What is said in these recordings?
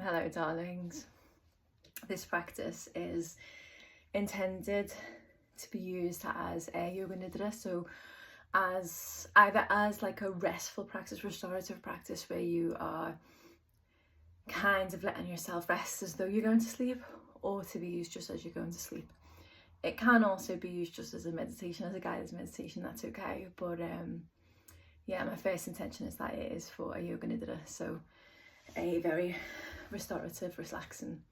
Hello darlings. This practice is intended to be used as a yoga nidra, so either as like a restful practice, restorative practice where you are kind of letting yourself rest as though you're going to sleep, or to be used just as you're going to sleep. It can also be used just as a meditation, as a guided meditation, that's okay, but yeah, my first intention is that it is for a yoga nidra, so a very restorative, relaxing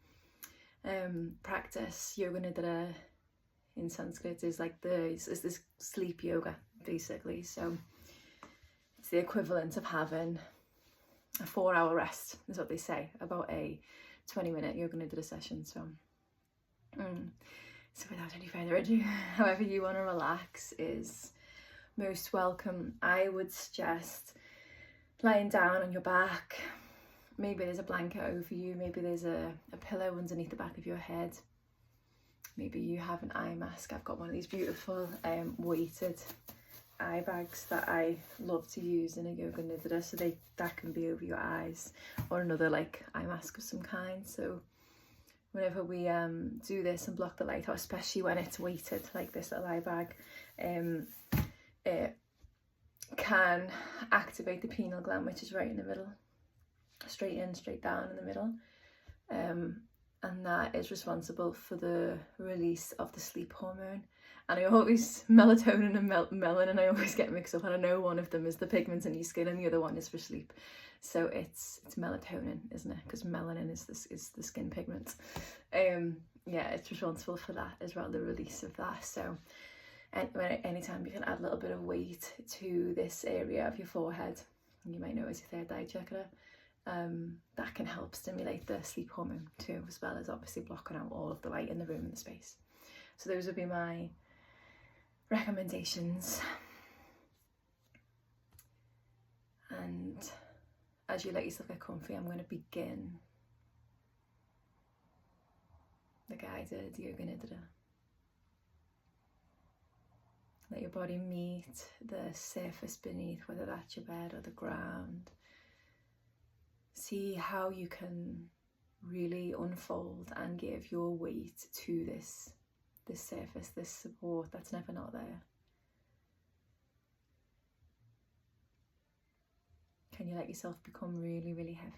practice. Yoga nidra in Sanskrit is like is this sleep yoga basically, so it's the equivalent of having a 4-hour rest is what they say about a 20-minute yoga nidra session. So without any further ado, however you want to relax is most welcome. I would suggest lying down on your back. Maybe there's a blanket over you, maybe there's a pillow underneath the back of your head, maybe you have an eye mask. I've got one of these beautiful weighted eye bags that I love to use in a yoga nidra, so that can be over your eyes, or another like eye mask of some kind. So whenever we do this and block the light out, especially when it's weighted like this little eye bag, it can activate the pineal gland, which is right in the middle, straight in, straight down in the middle, and that is responsible for the release of the sleep hormone. And I always, melatonin and melanin, I always get mixed up, and I know one of them is the pigment in your skin and the other one is for sleep. So it's melatonin, isn't it? Because melanin is the skin pigment. Yeah, it's responsible for that as well, the release of that. So anytime you can add a little bit of weight to this area of your forehead, you might know it's your third eye chakra, that can help stimulate the sleep hormone too, as well as obviously blocking out all of the light in the room and the space. So those would be my recommendations. And as you let yourself get comfy, I'm going to begin the guided yoga nidra. Let your body meet the surface beneath, whether that's your bed or the ground. See how you can really unfold and give your weight to this surface, this support that's never not there. Can you let yourself become really, really heavy?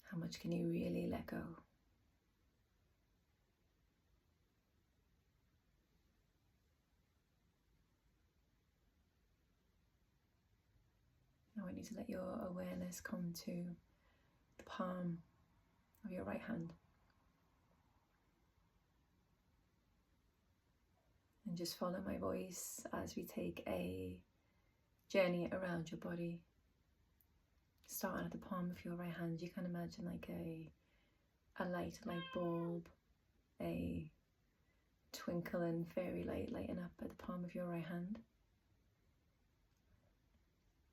How much can you really let go? I want you to let your awareness come to the palm of your right hand. And just follow my voice as we take a journey around your body. Starting at the palm of your right hand, you can imagine like a light bulb, a twinkling fairy light lighting up at the palm of your right hand.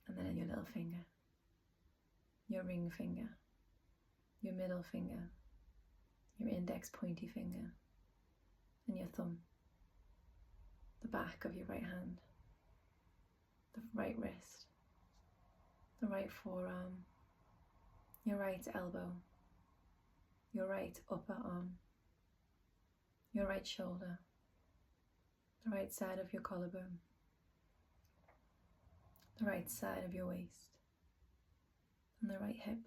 And then in your little finger, your ring finger, your middle finger, your index pointy finger, and your thumb. The back of your right hand, the right wrist, the right forearm, your right elbow, your right upper arm, your right shoulder, the right side of your collarbone, the right side of your waist, and the right hip.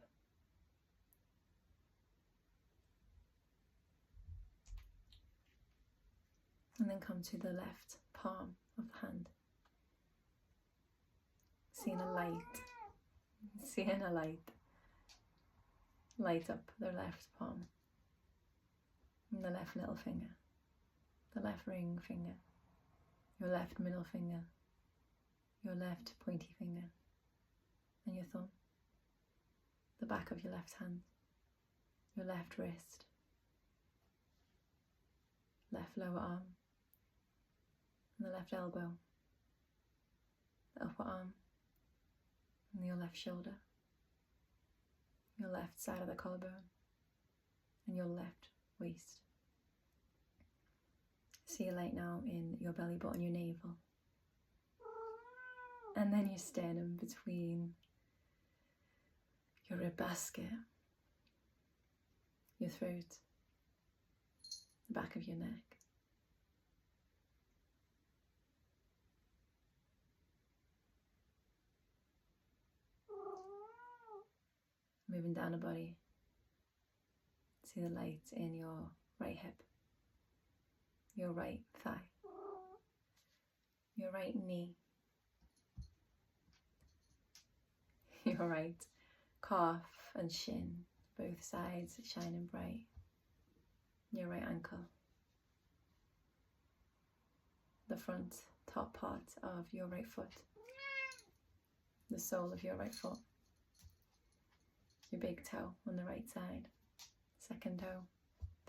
And then come to the left palm of the hand. Seeing a light light up the left palm, and the left little finger, the left ring finger, your left middle finger, your left pointy finger, and your thumb, the back of your left hand, your left wrist, left lower arm, and the left elbow, the upper arm, and your left shoulder, your left side of the collarbone, and your left waist. See a light now in your belly button, your navel, and then your sternum between your rib basket, your throat, the back of your neck. Moving down the body, see the light in your right hip, your right thigh, your right knee, your right calf and shin, both sides shining bright, your right ankle, the front top part of your right foot, the sole of your right foot, your big toe on the right side, second toe,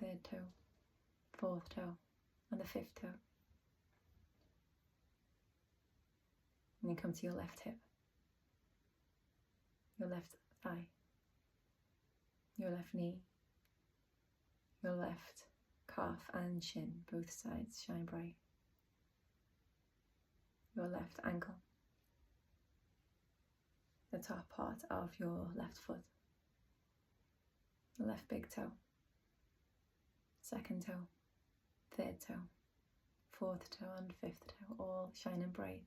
third toe, fourth toe, and the fifth toe. And you come to your left hip, your left thigh, your left knee, your left calf and shin, both sides shine bright, your left ankle, the top part of your left foot, the left big toe, second toe, third toe, fourth toe and fifth toe, all shining bright,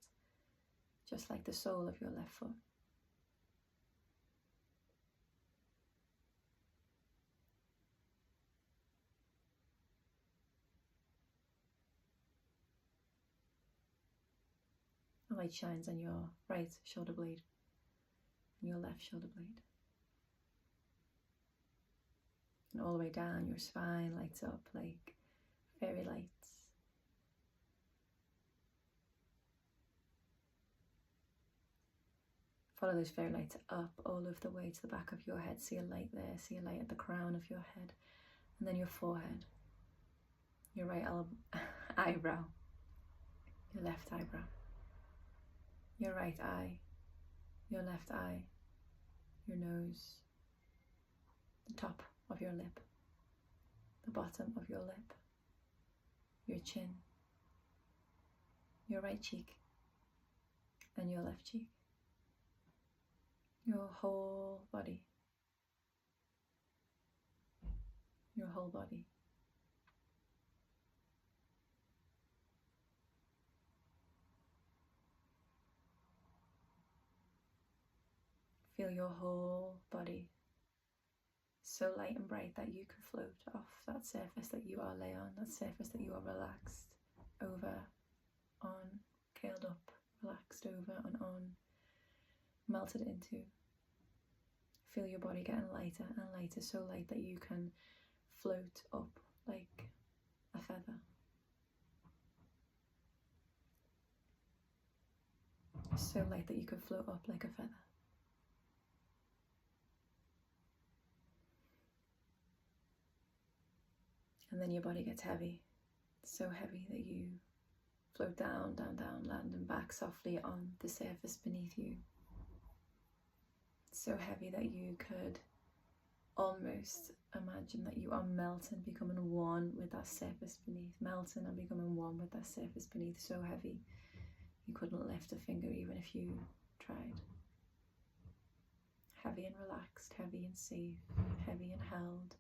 just like the sole of your left foot. The light shines on your right shoulder blade and your left shoulder blade. And all the way down your spine lights up like fairy lights. Follow those fairy lights up all of the way to the back of your head. See a light there, see a light at the crown of your head. And then your forehead, your right eyebrow, your left eyebrow, your right eye, your left eye, your nose, the top of your lip, the bottom of your lip, your chin, your right cheek, and your left cheek, your whole body, your whole body. Feel your whole body so light and bright that you can float off that surface that you are lay on, that surface that you are relaxed over, on, curled up, relaxed over and on, melted into. Feel your body getting lighter and lighter, so light that you can float up like a feather. So light that you can float up like a feather. And then your body gets heavy, so heavy that you float down, down, down, landing back softly on the surface beneath you. So heavy that you could almost imagine that you are melting, becoming one with that surface beneath, melting and becoming one with that surface beneath, so heavy you couldn't lift a finger even if you tried. Heavy and relaxed, heavy and safe, heavy and held.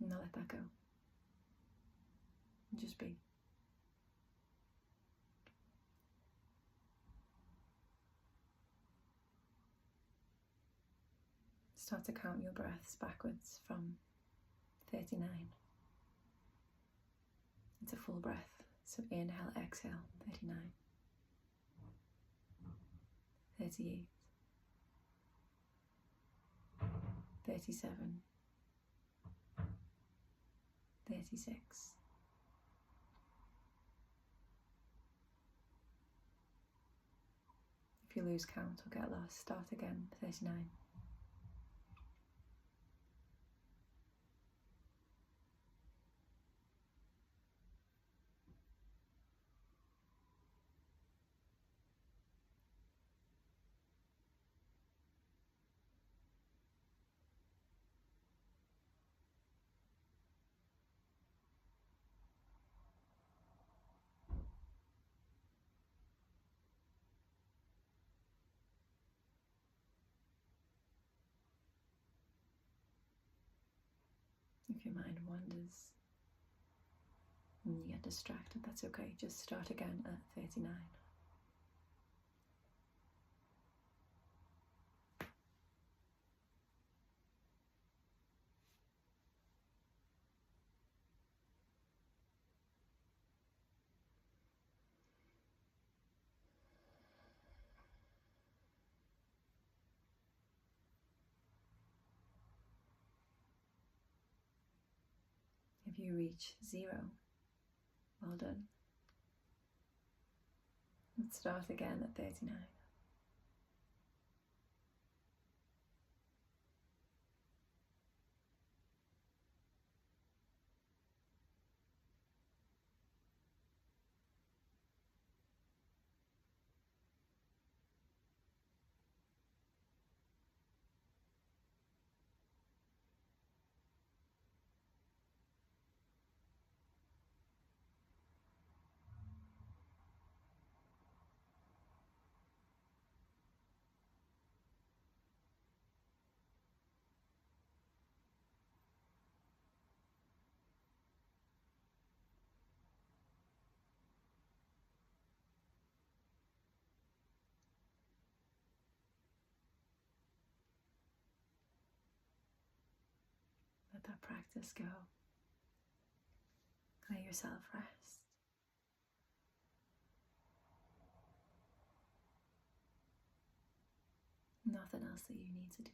Now let that go. Just be. Start to count your breaths backwards from 39. It's a full breath. So inhale, exhale, 39, 38, 37, 36. If you lose count or get lost, start again, 39. If your mind wanders and you get distracted, that's okay. Just start again at 39. If you reach 0, well done. Let's start again at 39. Let that practice go. Let yourself rest. Nothing else that you need to do.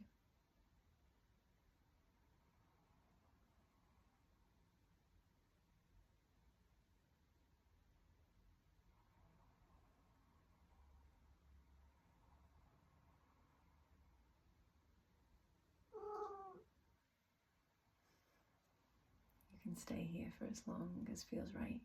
You can stay here for as long as feels right.